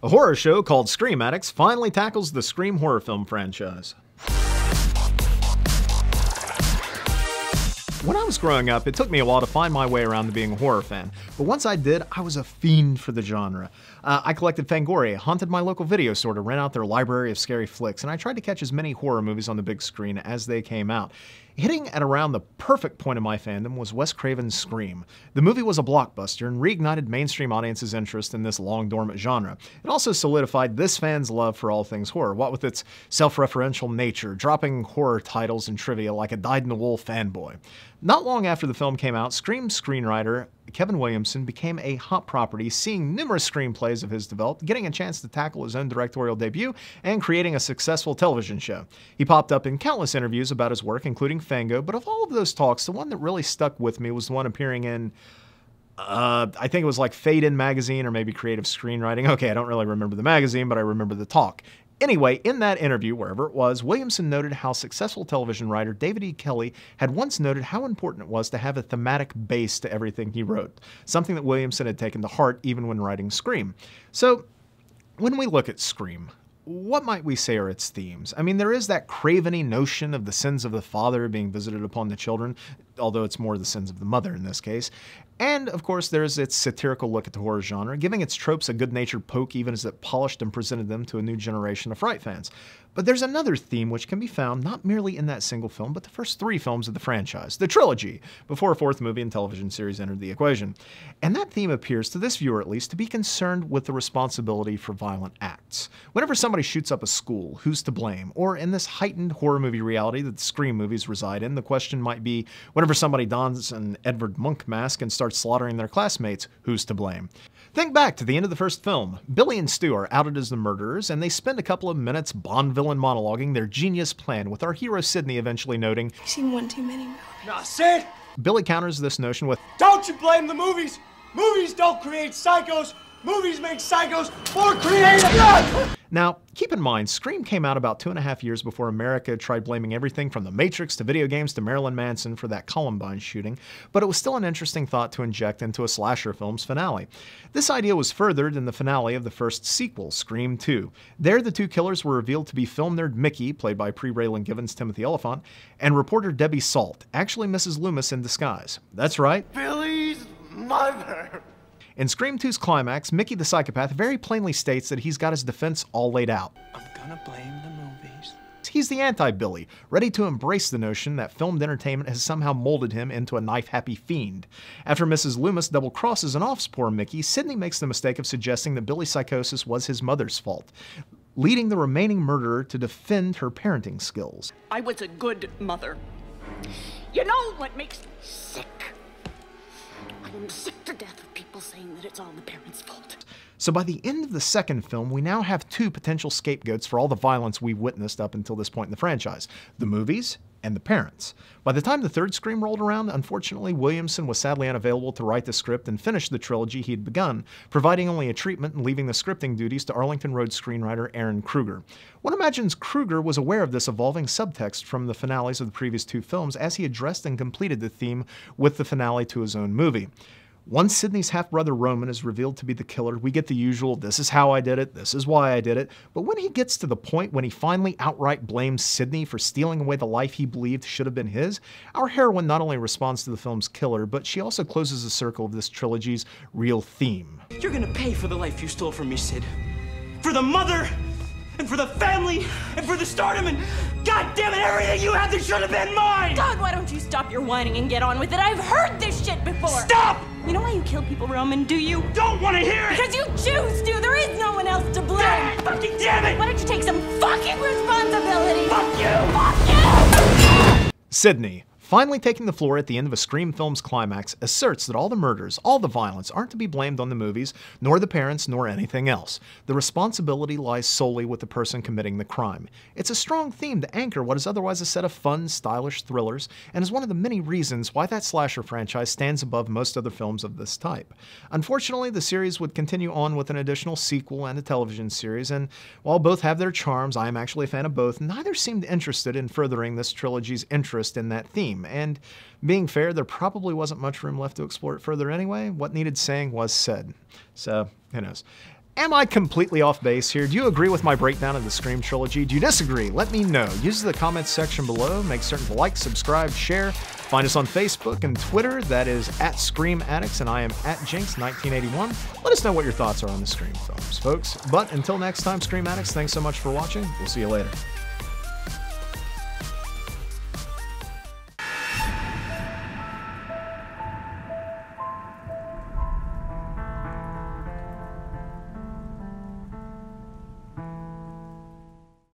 A horror show called Scream Addicts finally tackles the Scream horror film franchise. When I was growing up, it took me a while to find my way around to being a horror fan, but once I did, I was a fiend for the genre. I collected Fangoria, haunted my local video store to rent out their library of scary flicks, and I tried to catch as many horror movies on the big screen as they came out. Hitting at around the perfect point of my fandom was Wes Craven's Scream. The movie was a blockbuster and reignited mainstream audiences' interest in this long-dormant genre. It also solidified this fan's love for all things horror, what with its self-referential nature, dropping horror titles and trivia like a dyed-in-the-wool fanboy. Not long after the film came out, Scream screenwriter Kevin Williamson became a hot property, seeing numerous screenplays of his developed, getting a chance to tackle his own directorial debut, and creating a successful television show. He popped up in countless interviews about his work, including Fango, but of all of those talks, the one that really stuck with me was the one appearing in I think it was like Fade In magazine or maybe Creative Screenwriting. Okay, I don't really remember the magazine, but I remember the talk. Anyway, in that interview, wherever it was, Williamson noted how successful television writer David E. Kelley had once noted how important it was to have a thematic base to everything he wrote, something that Williamson had taken to heart even when writing Scream. So, when we look at Scream, what might we say are its themes? I mean, there is that craveny notion of the sins of the father being visited upon the children, although it's more the sins of the mother in this case. And, of course, there's its satirical look at the horror genre, giving its tropes a good-natured poke even as it polished and presented them to a new generation of Fright fans. But there's another theme which can be found not merely in that single film, but the first 3 films of the franchise, the trilogy, before a 4th movie and television series entered the equation. And that theme appears, to this viewer at least, to be concerned with the responsibility for violent acts. Whenever somebody shoots up a school, who's to blame? Or in this heightened horror movie reality that the Scream movies reside in, the question might be, whenever somebody dons an Edward Munch mask and starts slaughtering their classmates, who's to blame? Think back to the end of the first film. Billy and Stu are outed as the murderers, and they spend a couple of minutes Bond villain monologuing their genius plan, with our hero Sidney eventually noting, "I've seen one too many movies." Nah, Sid! Billy counters this notion with, "Don't you blame the movies! Movies don't create psychos! Movies make psychos more creative!" Now, keep in mind, Scream came out about 2.5 years before America tried blaming everything from The Matrix to video games to Marilyn Manson for that Columbine shooting, but it was still an interesting thought to inject into a slasher film's finale. This idea was furthered in the finale of the first sequel, Scream 2. There, the 2 killers were revealed to be film nerd Mickey, played by pre-Raylan Givens' Timothy Oliphant, and reporter Debbie Salt, actually Mrs. Loomis in disguise. That's right, Billy's mother! In Scream 2's climax, Mickey the psychopath very plainly states that he's got his defense all laid out. I'm gonna blame the movies. He's the anti-Billy, ready to embrace the notion that filmed entertainment has somehow molded him into a knife-happy fiend. After Mrs. Loomis double-crosses and offs poor Mickey, Sidney makes the mistake of suggesting that Billy's psychosis was his mother's fault, leading the remaining murderer to defend her parenting skills. I was a good mother. You know what makes me sick? I'm sick to death of people saying that it's all the parents' fault. So by the end of the second film, we now have 2 potential scapegoats for all the violence we've witnessed up until this point in the franchise: the movies and the parents. By the time the 3rd Scream rolled around, unfortunately, Williamson was sadly unavailable to write the script and finish the trilogy he'd begun, providing only a treatment and leaving the scripting duties to Arlington Road screenwriter Aaron Kruger. One imagines Kruger was aware of this evolving subtext from the finales of the previous 2 films as he addressed and completed the theme with the finale to his own movie. Once Sidney's half-brother Roman is revealed to be the killer, we get the usual, "this is how I did it, this is why I did it," but when he gets to the point when he finally outright blames Sidney for stealing away the life he believed should have been his, our heroine not only responds to the film's killer, but she also closes the circle of this trilogy's real theme. You're gonna pay for the life you stole from me, Sid. For the mother, and for the family, and for the stardom, and goddammit, everything you had that should have been mine! God, why don't you stop your whining and get on with it? I've heard this shit before! Stop! You know why you kill people, Roman, do you? Don't want to hear it! Because you choose to! There is no one else to blame! Fucking damn it! Why don't you take some fucking responsibility? Fuck you! Fuck you! Sidney, finally taking the floor at the end of a Scream film's climax, asserts that all the murders, all the violence, aren't to be blamed on the movies, nor the parents, nor anything else. The responsibility lies solely with the person committing the crime. It's a strong theme to anchor what is otherwise a set of fun, stylish thrillers, and is one of the many reasons why that slasher franchise stands above most other films of this type. Unfortunately, the series would continue on with an additional sequel and a television series, and while both have their charms, I am actually a fan of both, neither seemed interested in furthering this trilogy's interest in that theme. And being fair, there probably wasn't much room left to explore it further anyway. What needed saying was said. So, who knows. Am I completely off base here? Do you agree with my breakdown of the Scream trilogy? Do you disagree? Let me know. Use the comments section below. Make certain to like, subscribe, share. Find us on Facebook and Twitter. That is at Scream Addicts, and I am at Jinx 1981. Let us know what your thoughts are on the Scream films, folks. But until next time, Scream Addicts, thanks so much for watching. We'll see you later.